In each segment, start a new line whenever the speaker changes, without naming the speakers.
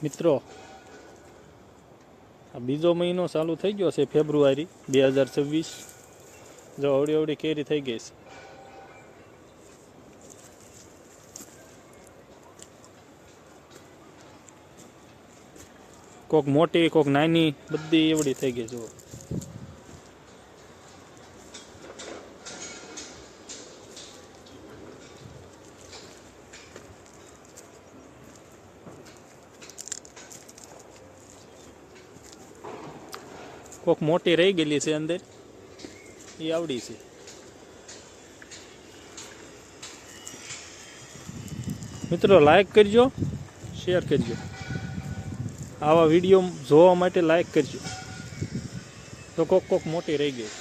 મિત્રો આ બીજો મહિનો ચાલુ થઈ ગયો છે ફેબ્રુઆરી 2026। જો અવડી અવડી કેરી થઈ ગઈ છે। કોક મોટી કોક નાની બધી એવડી થઈ ગઈ। જુઓ કોક મોટી રહી ગયેલી છે અંદર, એ આવડી છે। મિત્રો લાઈક કરજો, શેર કરજો, આવા વિડીયો જોવા માટે લાઈક કરજો। તો કોક કોક મોટી રહી ગઈ।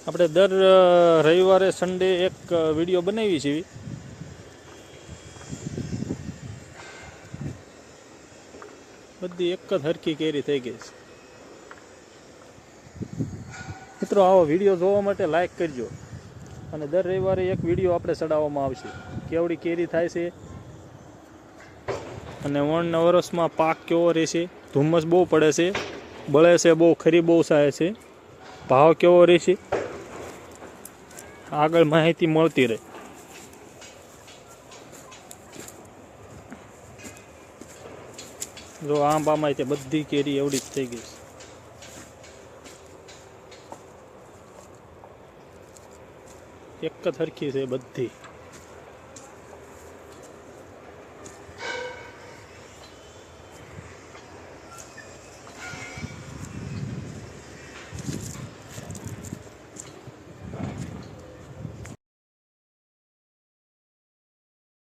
આપણે દર રવિવારે સન્ડે એક વિડીયો બનાવી છીએ। બધી એક જ હરખી કેરી થઈ ગઈ છે। મિત્રો આવો વિડીયો જોવા માટે લાઈક કરજો, અને દર રવિવારે એક વિડીયો આપણે ચડાવવામાં આવશે કેવડી કેરી થાય છે, અને વણના વર્ષમાં પાક કેવો રહેશે, ધુમ્મસ બહુ પડે છે, બળે છે બહુ, ખરી બહુ થાય છે, ભાવ કેવો રહેશે, આગળ માહિતી મળતી રહે। જો આંબામાં તે બધી કેરી એવડી જ થઈ ગઈ છે। એક જ હરખી છે બધી।